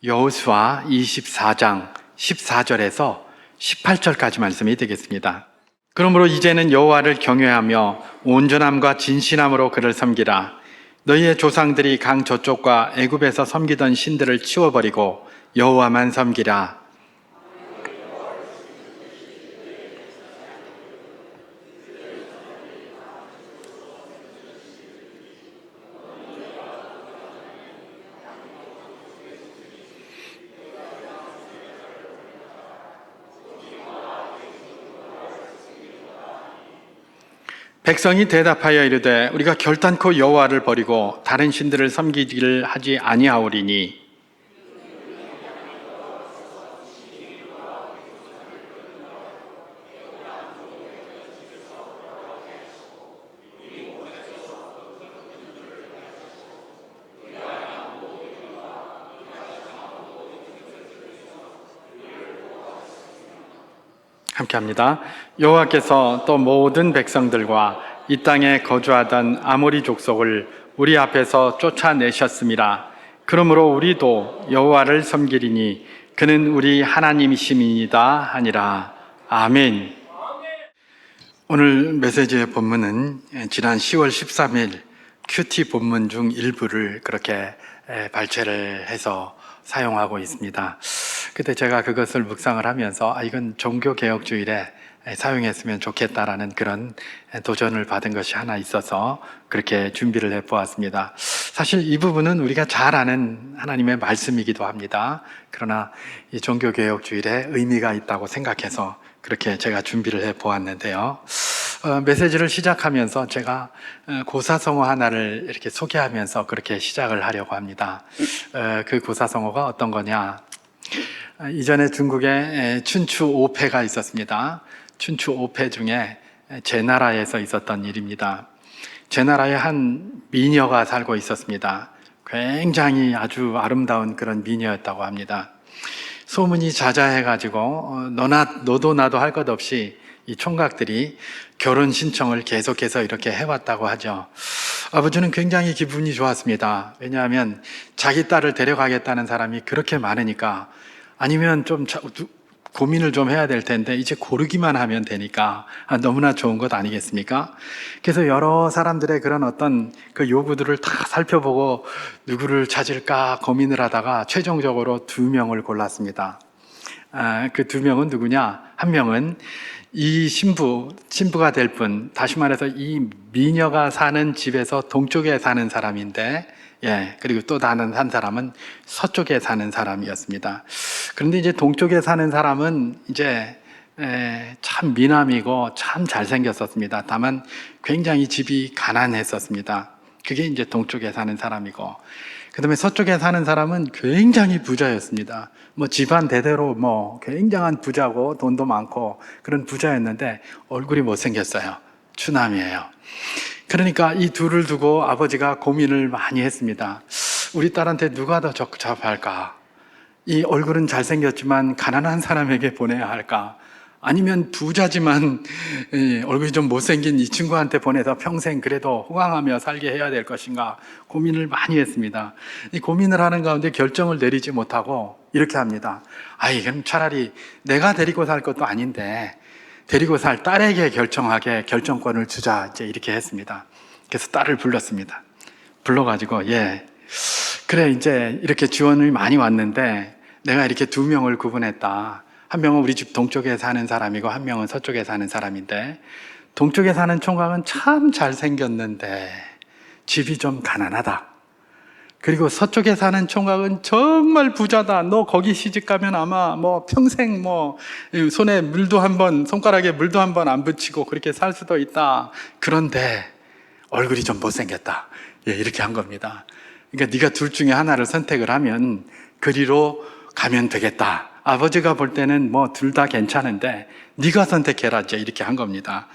여호수아 24장 14절에서 18절까지 말씀이 되겠습니다. 그러므로 이제는 여호와를 경외하며 온전함과 진실함으로 그를 섬기라. 너희의 조상들이 강 저쪽과 애굽에서 섬기던 신들을 치워버리고 여호와만 섬기라. 백성이 대답하여 이르되 우리가 결단코 여호와를 버리고 다른 신들을 섬기기를 하지 아니하오리니 함께합니다. 여호와께서 또 모든 백성들과 이 땅에 거주하던 아모리 족속을 우리 앞에서 쫓아내셨음이라. 그러므로 우리도 여호와를 섬기리니 그는 우리 하나님이심이니이다 하니라. 아멘. 오늘 메시지의 본문은 지난 10월 13일 큐티 본문 중 일부를 그렇게 발췌를 해서 사용하고 있습니다. 그때 제가 그것을 묵상을 하면서 이건 종교개혁주일에 사용했으면 좋겠다라는 그런 도전을 받은 것이 하나 있어서 그렇게 준비를 해보았습니다. 사실 이 부분은 우리가 잘 아는 하나님의 말씀이기도 합니다. 그러나 이 종교개혁주일에 의미가 있다고 생각해서 그렇게 제가 준비를 해보았는데요. 메시지를 시작하면서 제가 고사성어 하나를 이렇게 소개하면서 그렇게 시작을 하려고 합니다. 그 고사성어가 어떤 거냐? 이전에 중국에 춘추 5패가 있었습니다. 춘추 5패 중에 제나라에서 있었던 일입니다. 제나라에 한 미녀가 살고 있었습니다. 굉장히 아주 아름다운 그런 미녀였다고 합니다. 소문이 자자해가지고 너도 나도 할 것 없이 이 총각들이 결혼 신청을 계속해서 이렇게 해왔다고 하죠. 아버지는 굉장히 기분이 좋았습니다. 왜냐하면 자기 딸을 데려가겠다는 사람이 그렇게 많으니까, 아니면 좀 고민을 좀 해야 될 텐데 이제 고르기만 하면 되니까 너무나 좋은 것 아니겠습니까? 그래서 여러 사람들의 그런 어떤 그 요구들을 다 살펴보고 누구를 찾을까 고민을 하다가 최종적으로 2명을 골랐습니다. 그 2명은 누구냐? 한 명은 이 신부가 될 분, 다시 말해서 이 미녀가 사는 집에서 동쪽에 사는 사람인데, 그리고 또 다른 한 사람은 서쪽에 사는 사람이었습니다. 그런데 이제 동쪽에 사는 사람은 이제 참 미남이고 참 잘생겼었습니다. 다만 굉장히 집이 가난했었습니다. 그게 이제 동쪽에 사는 사람이고, 그 다음에 서쪽에 사는 사람은 굉장히 부자였습니다. 집안 대대로 굉장한 부자고 돈도 많고 그런 부자였는데 얼굴이 못생겼어요. 추남이에요. 그러니까 이 둘을 두고 아버지가 고민을 많이 했습니다. 우리 딸한테 누가 더 적합할까? 이 얼굴은 잘생겼지만 가난한 사람에게 보내야 할까? 아니면 부자지만 얼굴이 좀 못생긴 이 친구한테 보내서 평생 그래도 호강하며 살게 해야 될 것인가 고민을 많이 했습니다. 이 고민을 하는 가운데 결정을 내리지 못하고 이렇게 합니다. 이건 차라리 내가 데리고 살 것도 아닌데 데리고 살 딸에게 결정하게 결정권을 주자, 이제 이렇게 했습니다. 그래서 딸을 불렀습니다. 불러가지고 그래, 이제 이렇게 지원이 많이 왔는데 내가 이렇게 2명을 구분했다. 한 명은 우리 집 동쪽에 사는 사람이고 한 명은 서쪽에 사는 사람인데, 동쪽에 사는 총각은 참 잘생겼는데 집이 좀 가난하다. 그리고 서쪽에 사는 총각은 정말 부자다. 너 거기 시집가면 아마 평생 손에 손가락에 물도 한 번 안 붙이고 그렇게 살 수도 있다. 그런데 얼굴이 좀 못생겼다. 이렇게 한 겁니다. 그러니까 네가 둘 중에 하나를 선택을 하면 그리로 가면 되겠다. 아버지가 볼 때는 둘 다 괜찮은데 네가 선택해라, 이제 이렇게 한 겁니다.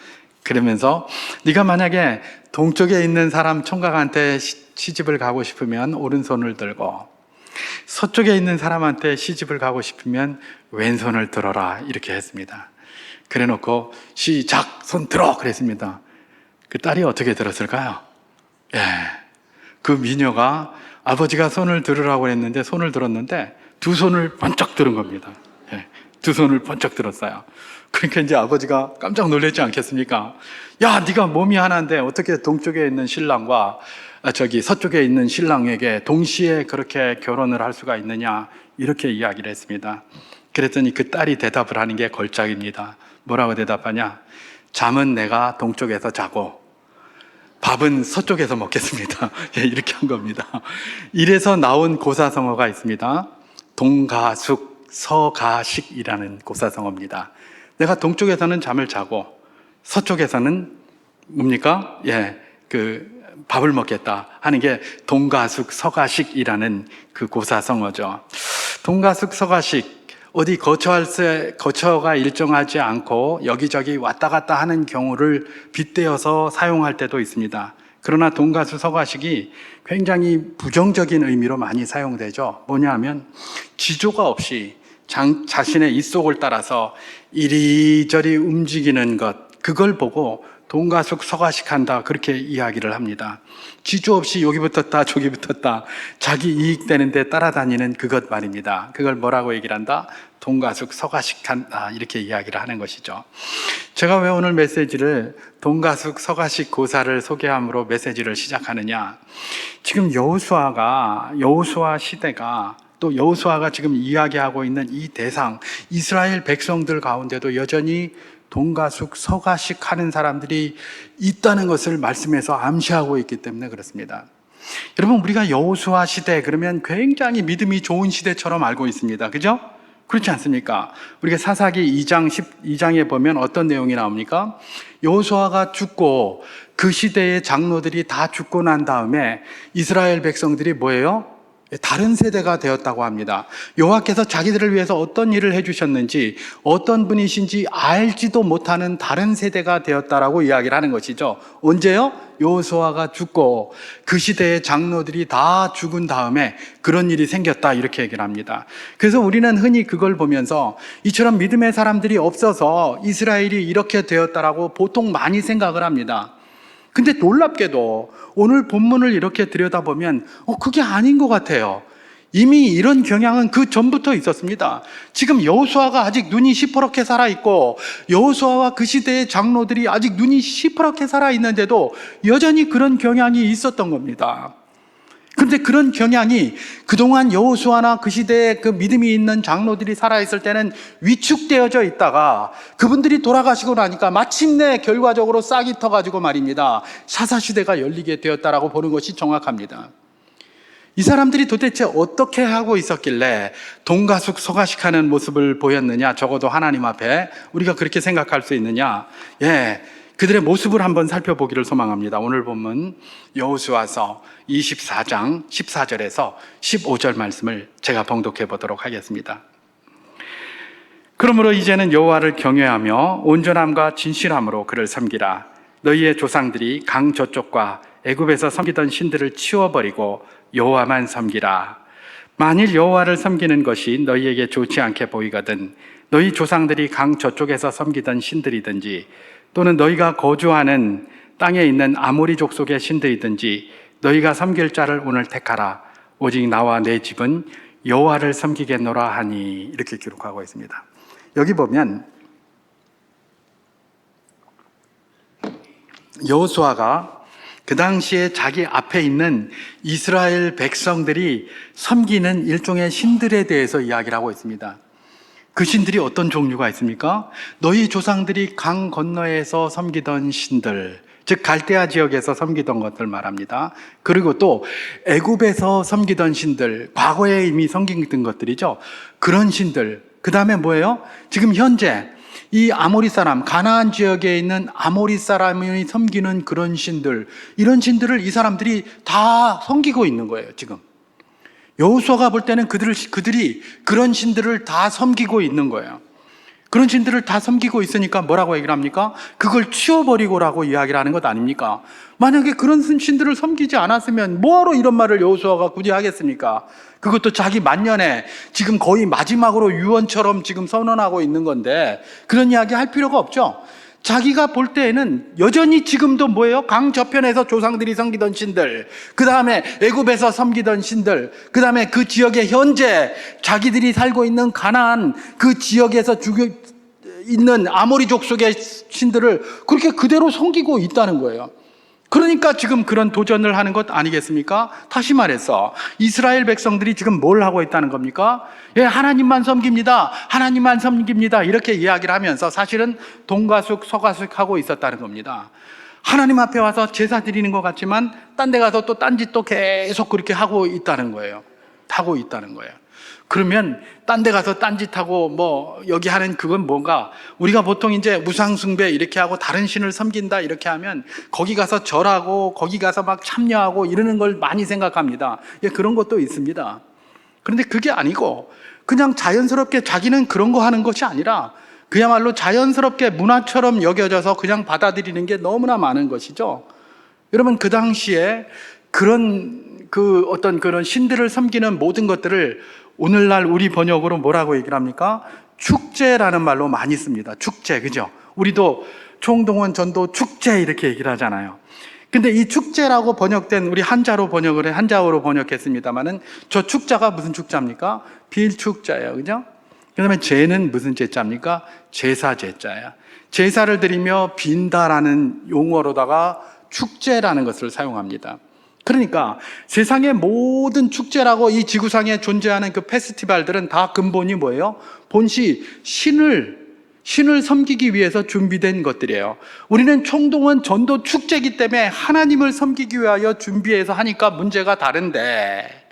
그러면서 네가 만약에 동쪽에 있는 사람 총각한테 시집을 가고 싶으면 오른손을 들고, 서쪽에 있는 사람한테 시집을 가고 싶으면 왼손을 들어라, 이렇게 했습니다. 그래 놓고 시작, 손 들어 그랬습니다. 그 딸이 어떻게 들었을까요? 그 미녀가 아버지가 손을 들으라고 했는데 손을 들었는데 두 손을 번쩍 들은 겁니다. 예, 두 손을 번쩍 들었어요. 그러니까 이제 아버지가 깜짝 놀랐지 않겠습니까? 야, 네가 몸이 하나인데 어떻게 동쪽에 있는 신랑과 서쪽에 있는 신랑에게 동시에 그렇게 결혼을 할 수가 있느냐, 이렇게 이야기를 했습니다. 그랬더니 그 딸이 대답을 하는 게 걸작입니다. 뭐라고 대답하냐? 잠은 내가 동쪽에서 자고 밥은 서쪽에서 먹겠습니다. 예, 이렇게 한 겁니다. 이래서 나온 고사성어가 있습니다. 동가숙 서가식이라는 고사성어입니다. 내가 동쪽에서는 잠을 자고 서쪽에서는 뭡니까? 예, 밥을 먹겠다 하는 게 동가숙 서가식이라는 그 고사성어죠. 동가숙 서가식, 어디 거처가 일정하지 않고 여기저기 왔다 갔다 하는 경우를 빗대어서 사용할 때도 있습니다. 그러나 동가수 서가식이 굉장히 부정적인 의미로 많이 사용되죠. 뭐냐 하면 지조가 없이 자신의 입속을 따라서 이리저리 움직이는 것, 그걸 보고 동가숙 서가식한다, 그렇게 이야기를 합니다. 지조 없이 여기 붙었다 저기 붙었다 자기 이익되는데 따라다니는 그것 말입니다. 그걸 뭐라고 얘기를 한다? 동가숙 서가식한다, 이렇게 이야기를 하는 것이죠. 제가 왜 오늘 메시지를 동가숙 서가식 고사를 소개함으로 메시지를 시작하느냐, 지금 여호수아 시대가, 또 여호수아가 지금 이야기하고 있는 이 대상, 이스라엘 백성들 가운데도 여전히 동가숙 서가식 하는 사람들이 있다는 것을 말씀에서 암시하고 있기 때문에 그렇습니다. 여러분, 우리가 여호수아 시대 그러면 굉장히 믿음이 좋은 시대처럼 알고 있습니다. 그죠? 그렇지 않습니까? 우리가 사사기 12장에 보면 어떤 내용이 나옵니까? 여호수아가 죽고 그 시대의 장로들이 다 죽고 난 다음에 이스라엘 백성들이 뭐예요? 다른 세대가 되었다고 합니다. 여호와께서 자기들을 위해서 어떤 일을 해주셨는지, 어떤 분이신지 알지도 못하는 다른 세대가 되었다라고 이야기를 하는 것이죠. 언제요? 여호수아가 죽고 그 시대의 장로들이 다 죽은 다음에 그런 일이 생겼다, 이렇게 얘기를 합니다. 그래서 우리는 흔히 그걸 보면서 이처럼 믿음의 사람들이 없어서 이스라엘이 이렇게 되었다라고 보통 많이 생각을 합니다. 근데 놀랍게도 오늘 본문을 이렇게 들여다보면 그게 아닌 것 같아요. 이미 이런 경향은 그 전부터 있었습니다. 지금 여호수아가 아직 눈이 시퍼렇게 살아있고 여호수아와 그 시대의 장로들이 아직 눈이 시퍼렇게 살아있는데도 여전히 그런 경향이 있었던 겁니다. 그런데 그런 경향이 그동안 여호수아나 그 시대에 그 믿음이 있는 장로들이 살아있을 때는 위축되어져 있다가 그분들이 돌아가시고 나니까 마침내 결과적으로 싹이 터가지고 말입니다, 사사시대가 열리게 되었다라고 보는 것이 정확합니다. 이 사람들이 도대체 어떻게 하고 있었길래 동가숙 서가식하는 모습을 보였느냐, 적어도 하나님 앞에 우리가 그렇게 생각할 수 있느냐, 그들의 모습을 한번 살펴보기를 소망합니다. 오늘 본문 여호수아서 24장 14절에서 15절 말씀을 제가 봉독해 보도록 하겠습니다. 그러므로 이제는 여호와를 경외하며 온전함과 진실함으로 그를 섬기라. 너희의 조상들이 강 저쪽과 애굽에서 섬기던 신들을 치워버리고 여호와만 섬기라. 만일 여호와를 섬기는 것이 너희에게 좋지 않게 보이거든 너희 조상들이 강 저쪽에서 섬기던 신들이든지 또는 너희가 거주하는 땅에 있는 아모리 족속의 신들이든지 너희가 섬길 자를 오늘 택하라. 오직 나와 내 집은 여호와를 섬기겠노라 하니, 이렇게 기록하고 있습니다. 여기 보면 여호수아가 그 당시에 자기 앞에 있는 이스라엘 백성들이 섬기는 일종의 신들에 대해서 이야기를 하고 있습니다. 그 신들이 어떤 종류가 있습니까? 너희 조상들이 강 건너에서 섬기던 신들, 즉 갈대아 지역에서 섬기던 것들 말합니다. 그리고 또 애굽에서 섬기던 신들, 과거에 이미 섬기던 것들이죠. 그런 신들. 그 다음에 뭐예요? 지금 현재 이 아모리 사람, 가나안 지역에 있는 아모리 사람이 섬기는 그런 신들, 이런 신들을 이 사람들이 다 섬기고 있는 거예요, 지금. 여호수아가 볼 때는 그들이 그런 신들을 다 섬기고 있는 거예요. 그런 신들을 다 섬기고 있으니까 뭐라고 얘기를 합니까? 그걸 치워버리고라고 이야기를 하는 것 아닙니까? 만약에 그런 신들을 섬기지 않았으면 뭐하러 이런 말을 여호수아가 굳이 하겠습니까? 그것도 자기 만년에 지금 거의 마지막으로 유언처럼 지금 선언하고 있는 건데 그런 이야기 할 필요가 없죠. 자기가 볼 때에는 여전히 지금도 뭐예요? 강 저편에서 조상들이 섬기던 신들, 그 다음에 애굽에서 섬기던 신들, 그 다음에 그 지역에 현재 자기들이 살고 있는 가나안 그 지역에서 있는 아모리 족속의 신들을 그렇게 그대로 섬기고 있다는 거예요. 그러니까 지금 그런 도전을 하는 것 아니겠습니까? 다시 말해서 이스라엘 백성들이 지금 뭘 하고 있다는 겁니까? 예, 하나님만 섬깁니다. 하나님만 섬깁니다. 이렇게 이야기를 하면서 사실은 동가숙 서가숙 하고 있었다는 겁니다. 하나님 앞에 와서 제사 드리는 것 같지만 딴 데 가서 또 딴짓 또 계속 그렇게 하고 있다는 거예요. 하고 있다는 거예요. 그러면 딴 데 가서 딴짓하고 뭐 여기 하는 그건 뭔가, 우리가 보통 이제 무상숭배 이렇게 하고 다른 신을 섬긴다 이렇게 하면 거기 가서 절하고 거기 가서 막 참여하고 이러는 걸 많이 생각합니다. 예, 그런 것도 있습니다. 그런데 그게 아니고 그냥 자연스럽게 자기는 그런 거 하는 것이 아니라 그야말로 자연스럽게 문화처럼 여겨져서 그냥 받아들이는 게 너무나 많은 것이죠. 여러분, 그 당시에 어떤 그런 신들을 섬기는 모든 것들을 오늘날 우리 번역으로 뭐라고 얘기를 합니까? 축제라는 말로 많이 씁니다. 축제, 그죠? 우리도 총동원 전도 축제 이렇게 얘기를 하잖아요. 근데 이 축제라고 번역된, 우리 한자어로 번역했습니다만은 저 축자가 무슨 축자입니까? 빌축자예요, 그죠? 그 다음에 제는 무슨 제자입니까? 제사 제자예요. 제사를 드리며 빈다라는 용어로다가 축제라는 것을 사용합니다. 그러니까 세상의 모든 축제라고 이 지구상에 존재하는 그 페스티벌들은 다 근본이 뭐예요? 본시 신을 섬기기 위해서 준비된 것들이에요. 우리는 총동원 전도 축제이기 때문에 하나님을 섬기기 위하여 준비해서 하니까 문제가 다른데,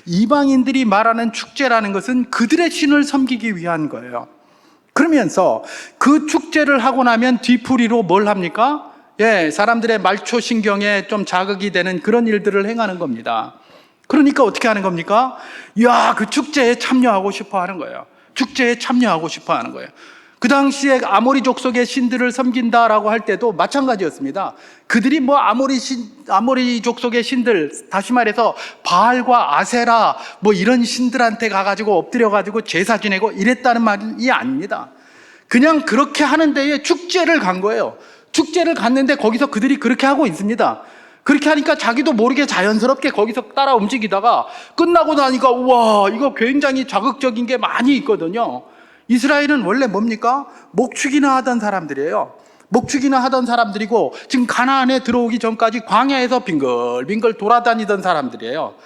이방인들이 말하는 축제라는 것은 그들의 신을 섬기기 위한 거예요. 그러면서 그 축제를 하고 나면 뒤풀이로 뭘 합니까? 예, 사람들의 말초신경에 좀 자극이 되는 그런 일들을 행하는 겁니다. 그러니까 어떻게 하는 겁니까? 야, 그 축제에 참여하고 싶어 하는 거예요. 축제에 참여하고 싶어 하는 거예요. 그 당시에 아모리 족속의 신들을 섬긴다라고 할 때도 마찬가지였습니다. 그들이 뭐 아모리 족속의 신들, 다시 말해서 바알과 아세라 뭐 이런 신들한테 가가지고 엎드려가지고 제사 지내고 이랬다는 말이 아닙니다. 그냥 그렇게 하는 데에 축제를 간 거예요. 축제를 갔는데 거기서 그들이 그렇게 하고 있습니다. 그렇게 하니까 자기도 모르게 자연스럽게 거기서 따라 움직이다가 끝나고 나니까 우와, 이거 굉장히 자극적인 게 많이 있거든요. 이스라엘은 원래 뭡니까? 목축이나 하던 사람들이에요. 목축이나 하던 사람들이고 지금 가나안에 들어오기 전까지 광야에서 빙글빙글 돌아다니던 사람들이에요.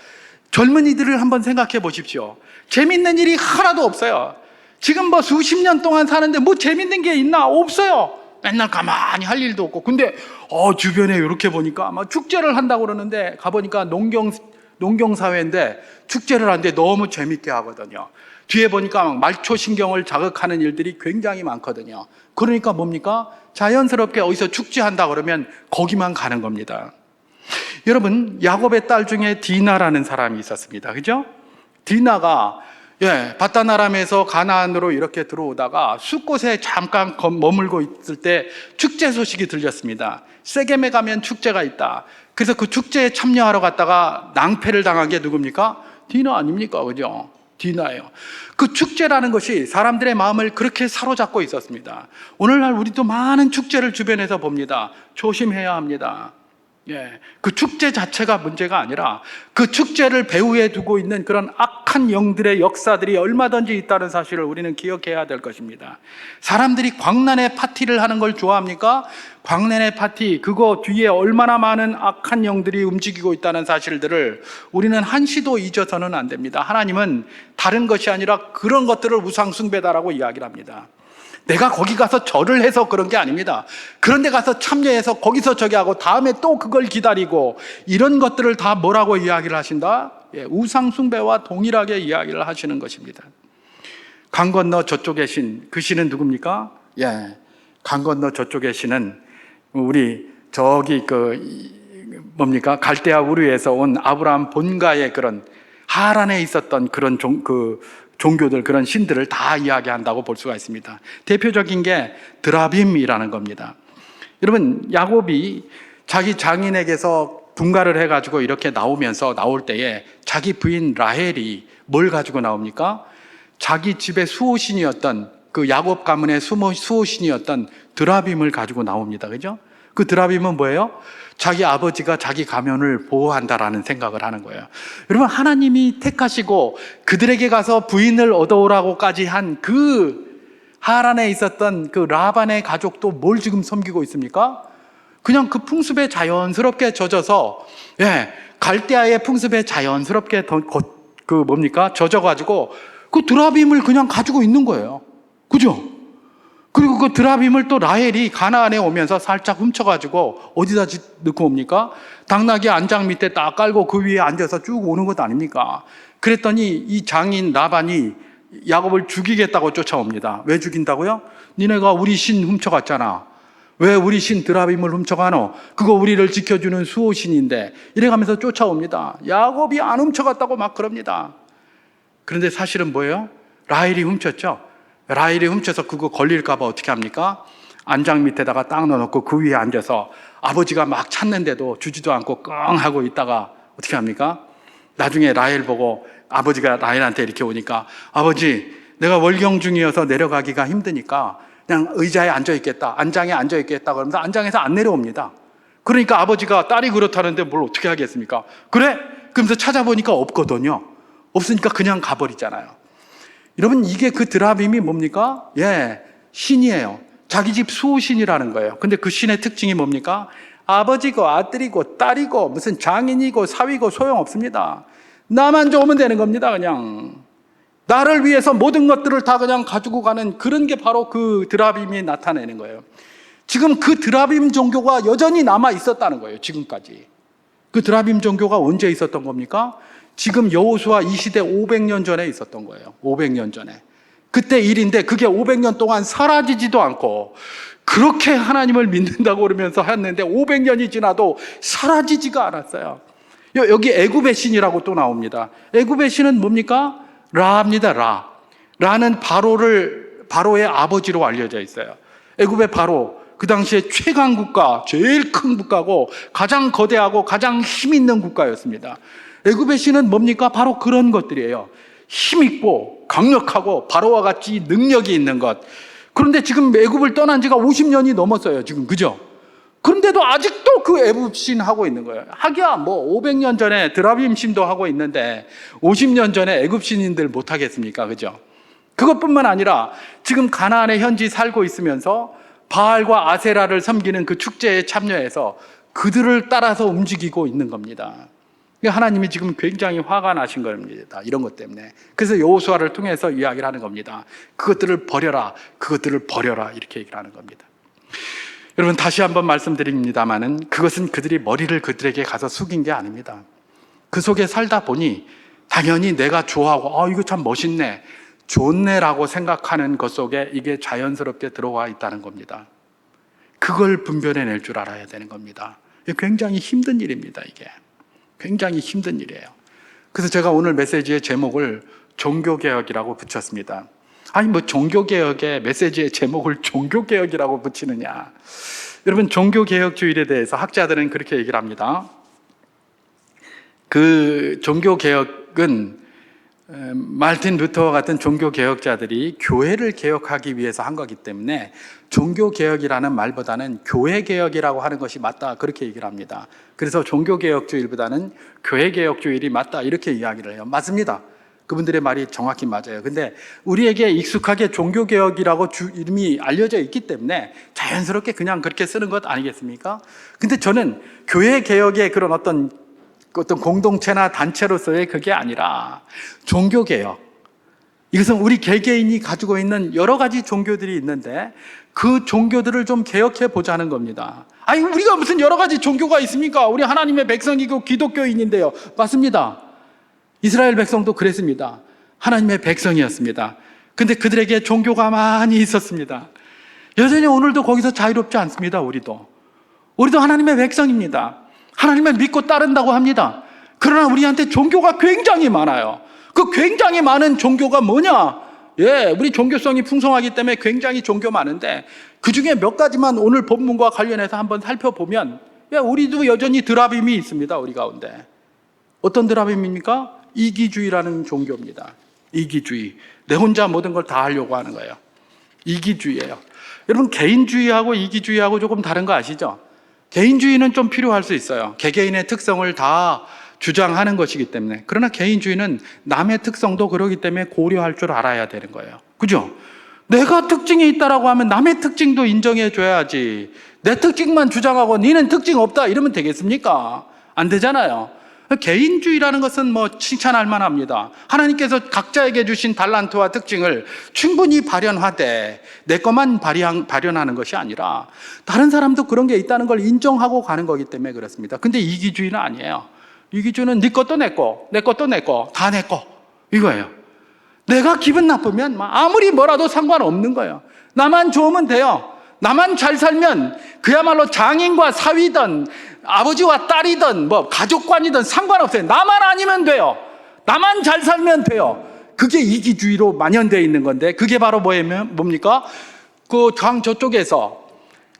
젊은이들을 한번 생각해 보십시오. 재밌는 일이 하나도 없어요. 지금 뭐 수십 년 동안 사는데 뭐 재밌는 게 있나? 없어요. 맨날 가만히 할 일도 없고. 근데 주변에 이렇게 보니까 아마 축제를 한다고 그러는데 가보니까 농경사회인데 축제를 하는데 너무 재밌게 하거든요. 뒤에 보니까 말초신경을 자극하는 일들이 굉장히 많거든요. 그러니까 뭡니까? 자연스럽게 어디서 축제한다 그러면 거기만 가는 겁니다. 여러분, 야곱의 딸 중에 디나라는 사람이 있었습니다. 그죠? 디나가 바단 아람에서 가나안으로 이렇게 들어오다가 숫곳에 잠깐 머물고 있을 때 축제 소식이 들렸습니다. 세겜에 가면 축제가 있다. 그래서 그 축제에 참여하러 갔다가 낭패를 당한 게 누굽니까? 디나 아닙니까? 그죠? 디나예요. 그 축제라는 것이 사람들의 마음을 그렇게 사로잡고 있었습니다. 오늘날 우리도 많은 축제를 주변에서 봅니다. 조심해야 합니다. 그 축제 자체가 문제가 아니라 그 축제를 배후에 두고 있는 그런 악한 영들의 역사들이 얼마든지 있다는 사실을 우리는 기억해야 될 것입니다. 사람들이 광란의 파티를 하는 걸 좋아합니까? 광란의 파티, 그거 뒤에 얼마나 많은 악한 영들이 움직이고 있다는 사실들을 우리는 한시도 잊어서는 안 됩니다. 하나님은 다른 것이 아니라 그런 것들을 우상숭배다라고 이야기를 합니다. 내가 거기 가서 절을 해서 그런 게 아닙니다. 그런 데 가서 참여해서 거기서 저기 하고 다음에 또 그걸 기다리고 이런 것들을 다 뭐라고 이야기를 하신다? 우상숭배와 동일하게 이야기를 하시는 것입니다. 강 건너 저쪽의 신, 그 신은 누굽니까? 강 건너 저쪽의 신은 우리 저기 뭡니까? 갈대아 우르에서 온 아브라함 본가의 그런 하란에 있었던 그런 종교들, 그런 신들을 다 이야기한다고 볼 수가 있습니다. 대표적인 게 드라빔이라는 겁니다. 여러분, 야곱이 자기 장인에게서 분가를 해가지고 이렇게 나올 때에 자기 부인 라헬이 뭘 가지고 나옵니까? 자기 집의 수호신이었던 그 야곱 가문의 수호신이었던 드라빔을 가지고 나옵니다. 그죠? 그 드라빔은 뭐예요? 자기 아버지가 자기 가면을 보호한다라는 생각을 하는 거예요. 여러분, 하나님이 택하시고 그들에게 가서 부인을 얻어오라고까지 한 그 하란에 있었던 그 라반의 가족도 뭘 지금 섬기고 있습니까? 그냥 그 풍습에 자연스럽게 젖어서, 갈대아의 풍습에 자연스럽게 젖어가지고 그 드라빔을 그냥 가지고 있는 거예요. 그죠? 그리고 그 드라빔을 또 라헬이 가나안에 오면서 살짝 훔쳐가지고 어디다 넣고 옵니까? 당나귀 안장 밑에 딱 깔고 그 위에 앉아서 쭉 오는 것 아닙니까? 그랬더니 이 장인 라반이 야곱을 죽이겠다고 쫓아옵니다. 왜 죽인다고요? 니네가 우리 신 훔쳐갔잖아. 왜 우리 신 드라빔을 훔쳐가노? 그거 우리를 지켜주는 수호신인데. 이래가면서 쫓아옵니다. 야곱이 안 훔쳐갔다고 막 그럽니다. 그런데 사실은 뭐예요? 라헬이 훔쳤죠. 라헬이 훔쳐서 그거 걸릴까 봐 어떻게 합니까? 안장 밑에다가 딱 넣어놓고 그 위에 앉아서 아버지가 막 찾는데도 주지도 않고 끙 하고 있다가 어떻게 합니까? 나중에 라헬 보고 아버지가 라헬한테 이렇게 오니까, 아버지, 내가 월경 중이어서 내려가기가 힘드니까 그냥 의자에 앉아있겠다, 안장에 앉아있겠다 그러면서 안장에서 안 내려옵니다. 그러니까 아버지가 딸이 그렇다는데 뭘 어떻게 하겠습니까? 그래? 그러면서 찾아보니까 없거든요. 없으니까 그냥 가버리잖아요. 여러분, 이게 그 드라빔이 뭡니까? 신이에요. 자기 집 수호신이라는 거예요. 근데 그 신의 특징이 뭡니까? 아버지고 아들이고 딸이고 무슨 장인이고 사위고 소용없습니다. 나만 좋으면 되는 겁니다. 그냥 나를 위해서 모든 것들을 다 그냥 가지고 가는, 그런 게 바로 그 드라빔이 나타내는 거예요. 지금 그 드라빔 종교가 여전히 남아 있었다는 거예요. 지금까지. 그 드라빔 종교가 언제 있었던 겁니까? 지금 여호수아 이 시대 500년 전에 있었던 거예요. 500년 전에. 그때 일인데 그게 500년 동안 사라지지도 않고, 그렇게 하나님을 믿는다고 그러면서 했는데 500년이 지나도 사라지지가 않았어요. 여기 애굽의 신이라고 또 나옵니다. 애굽의 신은 뭡니까? 라입니다. 라는 바로의 아버지로 알려져 있어요. 애굽의 바로, 그 당시에 최강 국가, 제일 큰 국가고 가장 거대하고 가장 힘 있는 국가였습니다. 애굽의 신은 뭡니까? 바로 그런 것들이에요. 힘 있고 강력하고 바로와 같이 능력이 있는 것. 그런데 지금 애굽을 떠난 지가 50년이 넘었어요. 지금, 그죠? 그런데도 아직도 그 애굽 신 하고 있는 거예요. 하기야 뭐 500년 전에 드라빔 신도 하고 있는데 50년 전에 애굽 신인들 못 하겠습니까? 그죠? 그것뿐만 아니라 지금 가나안에 현지 살고 있으면서 바알과 아세라를 섬기는 그 축제에 참여해서 그들을 따라서 움직이고 있는 겁니다. 하나님이 지금 굉장히 화가 나신 겁니다. 이런 것 때문에. 그래서 여호수아를 통해서 이야기를 하는 겁니다. 그것들을 버려라, 그것들을 버려라, 이렇게 얘기를 하는 겁니다. 여러분, 다시 한번 말씀드립니다마는 그것은 그들이 머리를 그들에게 가서 숙인 게 아닙니다. 그 속에 살다 보니 당연히 내가 좋아하고 이거 참 멋있네, 좋네라고 생각하는 것 속에 이게 자연스럽게 들어와 있다는 겁니다. 그걸 분별해낼 줄 알아야 되는 겁니다. 이게 굉장히 힘든 일입니다. 이게 굉장히 힘든 일이에요. 그래서 제가 오늘 메시지의 제목을 종교개혁이라고 붙였습니다. 아니 뭐 종교개혁의 메시지의 제목을 종교개혁이라고 붙이느냐. 여러분, 종교개혁주의에 대해서 학자들은 그렇게 얘기를 합니다. 그 종교개혁은 말틴 루터와 같은 종교개혁자들이 교회를 개혁하기 위해서 한 거기 때문에 종교개혁이라는 말보다는 교회개혁이라고 하는 것이 맞다, 그렇게 얘기를 합니다. 그래서 종교개혁주의보다는 교회개혁주의이 맞다, 이렇게 이야기를 해요. 맞습니다. 그분들의 말이 정확히 맞아요. 근데 우리에게 익숙하게 종교개혁이라고 이름이 알려져 있기 때문에 자연스럽게 그냥 그렇게 쓰는 것 아니겠습니까? 근데 저는 교회개혁의 그런 어떤 공동체나 단체로서의 그게 아니라 종교개혁, 이것은 우리 개개인이 가지고 있는 여러 가지 종교들이 있는데 그 종교들을 좀 개혁해 보자는 겁니다. 아니, 우리가 무슨 여러 가지 종교가 있습니까? 우리 하나님의 백성이고 기독교인인데요. 맞습니다. 이스라엘 백성도 그랬습니다. 하나님의 백성이었습니다. 근데 그들에게 종교가 많이 있었습니다. 여전히 오늘도 거기서 자유롭지 않습니다. 우리도 하나님의 백성입니다. 하나님을 믿고 따른다고 합니다. 그러나 우리한테 종교가 굉장히 많아요. 그 굉장히 많은 종교가 뭐냐? 우리 종교성이 풍성하기 때문에 굉장히 종교 많은데 그 중에 몇 가지만 오늘 본문과 관련해서 한번 살펴보면, 우리도 여전히 드라빔이 있습니다. 우리 가운데. 어떤 드라빔입니까? 이기주의라는 종교입니다. 이기주의. 내 혼자 모든 걸 다 하려고 하는 거예요. 이기주의예요. 여러분, 개인주의하고 이기주의하고 조금 다른 거 아시죠? 개인주의는 좀 필요할 수 있어요. 개개인의 특성을 다 주장하는 것이기 때문에. 그러나 개인주의는 남의 특성도 그러기 때문에 고려할 줄 알아야 되는 거예요. 그죠? 내가 특징이 있다라고 하면 남의 특징도 인정해 줘야지. 내 특징만 주장하고 니는 특징 없다 이러면 되겠습니까? 안 되잖아요. 개인주의라는 것은 뭐 칭찬할 만합니다. 하나님께서 각자에게 주신 달란트와 특징을 충분히 발현하되 내 것만 발현하는 것이 아니라 다른 사람도 그런 게 있다는 걸 인정하고 가는 거기 때문에 그렇습니다. 근데 이기주의는 아니에요. 이기주의는 네 것도 내 거, 내 것도 내 거, 다 내 거 이거예요. 내가 기분 나쁘면 아무리 뭐라도 상관없는 거예요. 나만 좋으면 돼요. 나만 잘 살면 그야말로 장인과 사위든 아버지와 딸이든 뭐 가족관이든 상관없어요. 나만 아니면 돼요. 나만 잘 살면 돼요. 그게 이기주의로 만연되어 있는 건데 그게 바로 뭡니까? 그 강 저쪽에서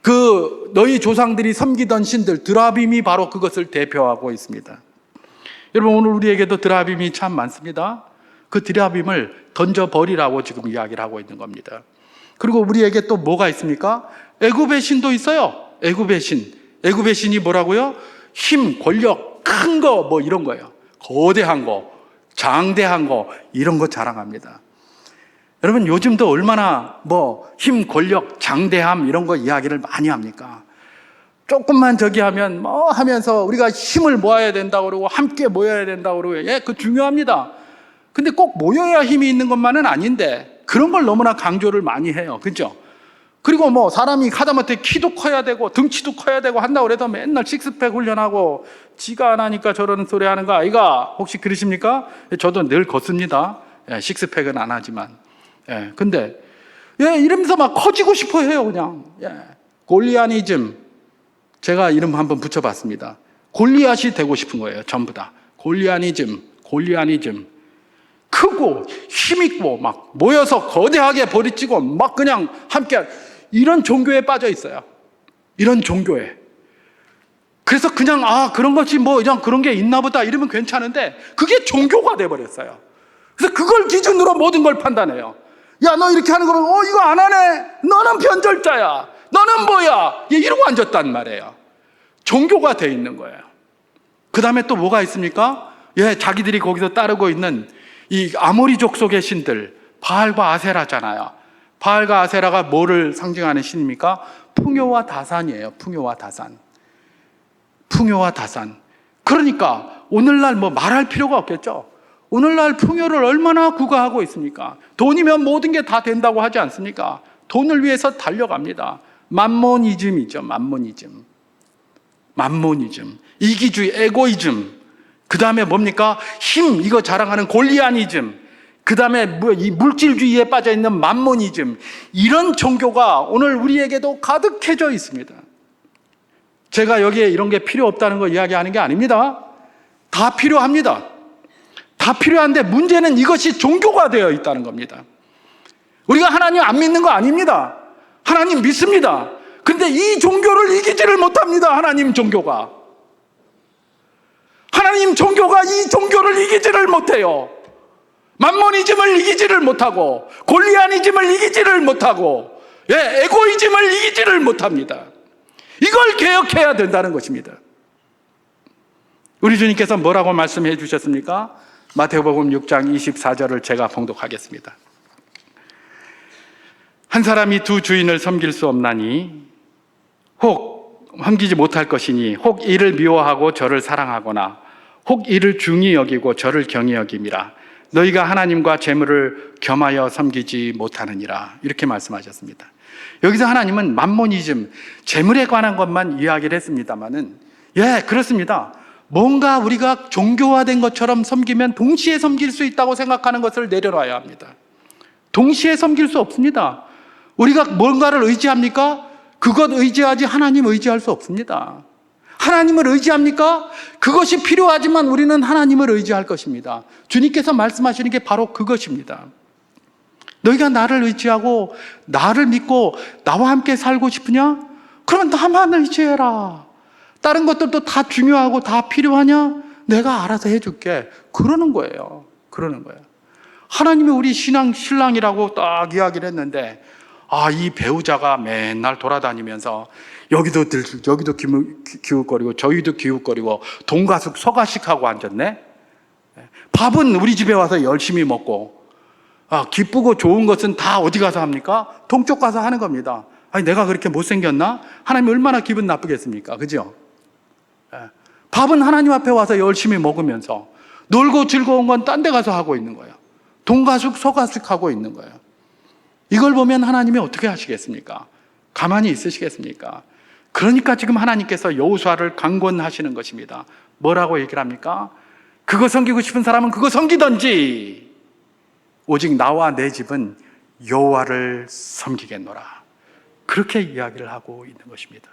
그 너희 조상들이 섬기던 신들 드라빔이 바로 그것을 대표하고 있습니다. 여러분, 오늘 우리에게도 드라빔이 참 많습니다. 그 드라빔을 던져버리라고 지금 이야기를 하고 있는 겁니다. 그리고 우리에게 또 뭐가 있습니까? 애굽의 신도 있어요. 애굽의 신. 애굽의 신이 뭐라고요? 힘, 권력, 큰 거 뭐 이런 거예요. 거대한 거, 장대한 거 이런 거 자랑합니다. 여러분, 요즘도 얼마나 뭐 힘, 권력, 장대함 이런 거 이야기를 많이 합니까? 조금만 저기 하면 뭐 하면서 우리가 힘을 모아야 된다고 그러고 함께 모여야 된다고 그러고 예, 그 중요합니다. 근데 꼭 모여야 힘이 있는 것만은 아닌데 그런 걸 너무나 강조를 많이 해요. 그렇죠? 그리고 뭐 사람이 하다못해 키도 커야 되고 등치도 커야 되고 한다고 그래도 맨날 식스팩 훈련하고 지가 안 하니까 저러는 소리 하는 거 아이가? 혹시 그러십니까? 저도 늘 걷습니다. 예, 식스팩은 안 하지만. 예, 근데 예, 이러면서 막 커지고 싶어 해요, 그냥. 예. 골리아니즘. 제가 이름 한번 붙여봤습니다. 골리앗이 되고 싶은 거예요, 전부 다. 골리아니즘. 크고 힘있고 막 모여서 거대하게 버리치고 막 그냥 함께 이런 종교에 빠져 있어요. 이런 종교에. 그래서 그냥 그런 것이 뭐 그냥 그런 게 있나 보다 이러면 괜찮은데 그게 종교가 돼버렸어요. 그래서 그걸 기준으로 모든 걸 판단해요. 야, 너 이렇게 하는 거면 이거 안 하네. 너는 변절자야. 너는 뭐야. 이러고 앉았단 말이에요. 종교가 돼 있는 거예요. 그 다음에 또 뭐가 있습니까? 예, 자기들이 거기서 따르고 있는 이 아모리족 속의 신들, 바알과 아세라잖아요. 바알과 아세라가 뭐를 상징하는 신입니까? 풍요와 다산이에요. 풍요와 다산. 그러니까 오늘날 뭐 말할 필요가 없겠죠. 오늘날 풍요를 얼마나 구가하고 있습니까? 돈이면 모든 게 다 된다고 하지 않습니까? 돈을 위해서 달려갑니다. 만모니즘이죠. 만모니즘. 이기주의, 에고이즘. 그 다음에 뭡니까? 힘, 이거 자랑하는 골리아니즘. 그 다음에 이 물질주의에 빠져있는 만모니즘. 이런 종교가 오늘 우리에게도 가득해져 있습니다. 제가 여기에 이런 게 필요 없다는 거 이야기하는 게 아닙니다. 다 필요합니다. 다 필요한데 문제는 이것이 종교가 되어 있다는 겁니다. 우리가 하나님 안 믿는 거 아닙니다. 하나님 믿습니다. 근데 이 종교를 이기지를 못합니다. 하나님 종교가 이 종교를 이기지를 못해요. 만모니즘을 이기지를 못하고 골리아니즘을 이기지를 못하고 에고이즘을 이기지를 못합니다. 이걸 개혁해야 된다는 것입니다. 우리 주님께서 뭐라고 말씀해 주셨습니까? 마태복음 6장 24절을 제가 봉독하겠습니다. 한 사람이 두 주인을 섬길 수 없나니 혹 섬기지 못할 것이니 혹 이를 미워하고 저를 사랑하거나 혹 이를 중히 여기고 저를 경히 여김이라. 너희가 하나님과 재물을 겸하여 섬기지 못하느니라. 이렇게 말씀하셨습니다. 여기서 하나님은 만모니즘, 재물에 관한 것만 이야기를 했습니다마는 그렇습니다. 뭔가 우리가 종교화된 것처럼 섬기면 동시에 섬길 수 있다고 생각하는 것을 내려놔야 합니다. 동시에 섬길 수 없습니다. 우리가 뭔가를 의지합니까? 그것 의지하지 하나님 의지할 수 없습니다. 하나님을 의지합니까? 그것이 필요하지만 우리는 하나님을 의지할 것입니다. 주님께서 말씀하시는 게 바로 그것입니다. 너희가 나를 의지하고 나를 믿고 나와 함께 살고 싶으냐? 그러면 나만 의지해라. 다른 것들도 다 중요하고 다 필요하냐? 내가 알아서 해줄게. 그러는 거예요. 하나님이 우리 신랑이라고 딱 이야기를 했는데 이 배우자가 맨날 돌아다니면서 여기도 기웃거리고 저기도 기웃거리고 돈가숙 서가식하고 앉았네. 밥은 우리 집에 와서 열심히 먹고, 기쁘고 좋은 것은 다 어디 가서 합니까? 동쪽 가서 하는 겁니다. 아니, 내가 그렇게 못생겼나? 하나님 얼마나 기분 나쁘겠습니까? 그죠? 밥은 하나님 앞에 와서 열심히 먹으면서 놀고 즐거운 건 딴 데 가서 하고 있는 거예요. 돈가숙 서가숙 하고 있는 거예요. 이걸 보면 하나님이 어떻게 하시겠습니까? 가만히 있으시겠습니까? 그러니까 지금 하나님께서 여호수아를 강권하시는 것입니다. 뭐라고 얘기를 합니까? 그거 섬기고 싶은 사람은 그거 섬기던지 오직 나와 내 집은 여호와를 섬기겠노라. 그렇게 이야기를 하고 있는 것입니다.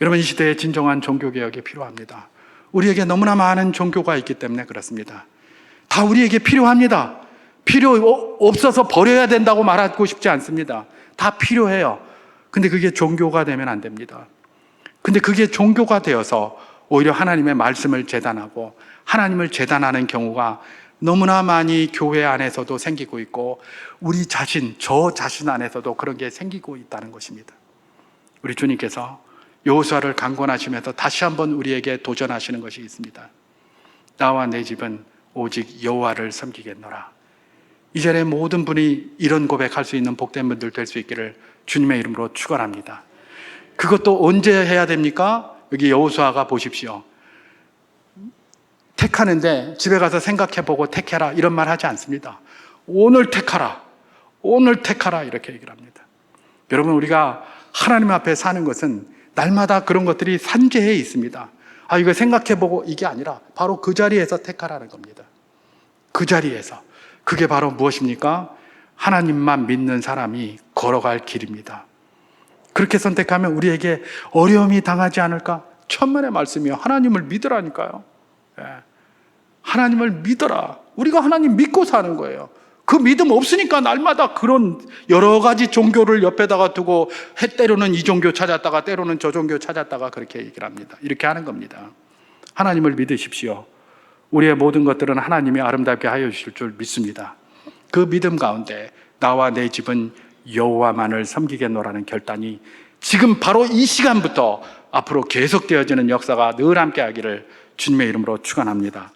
여러분, 이 시대에 진정한 종교개혁이 필요합니다. 우리에게 너무나 많은 종교가 있기 때문에 그렇습니다. 다 우리에게 필요합니다. 필요 없어서 버려야 된다고 말하고 싶지 않습니다. 다 필요해요. 근데 그게 종교가 되면 안 됩니다. 근데 그게 종교가 되어서 오히려 하나님의 말씀을 재단하고 하나님을 재단하는 경우가 너무나 많이 교회 안에서도 생기고 있고 우리 자신, 저 자신 안에서도 그런 게 생기고 있다는 것입니다. 우리 주님께서 여호수아를 강권하시면서 다시 한번 우리에게 도전하시는 것이 있습니다. 나와 내 집은 오직 여호와를 섬기겠노라. 이 자리에 모든 분이 이런 고백할 수 있는 복된 분들 될 수 있기를 주님의 이름으로 축원합니다. 그것도 언제 해야 됩니까? 여기 여호수아가 보십시오. 택하는데 집에 가서 생각해보고 택해라 이런 말 하지 않습니다. 오늘 택하라, 오늘 택하라 이렇게 얘기를 합니다. 여러분, 우리가 하나님 앞에 사는 것은 날마다 그런 것들이 산재해 있습니다. 이거 생각해보고 이게 아니라 바로 그 자리에서 택하라는 겁니다. 그 자리에서. 그게 바로 무엇입니까? 하나님만 믿는 사람이 걸어갈 길입니다. 그렇게 선택하면 우리에게 어려움이 당하지 않을까? 천만의 말씀이요. 하나님을 믿으라니까요. 하나님을 믿어라. 우리가 하나님 믿고 사는 거예요. 그 믿음 없으니까 날마다 그런 여러 가지 종교를 옆에다가 두고 때로는 이 종교 찾았다가 때로는 저 종교 찾았다가 그렇게 얘기를 합니다. 이렇게 하는 겁니다. 하나님을 믿으십시오. 우리의 모든 것들은 하나님이 아름답게 하여 주실 줄 믿습니다. 그 믿음 가운데 나와 내 집은 여호와만을 섬기겠노라는 결단이 지금 바로 이 시간부터 앞으로 계속되어지는 역사가 늘 함께 하기를 주님의 이름으로 축원합니다.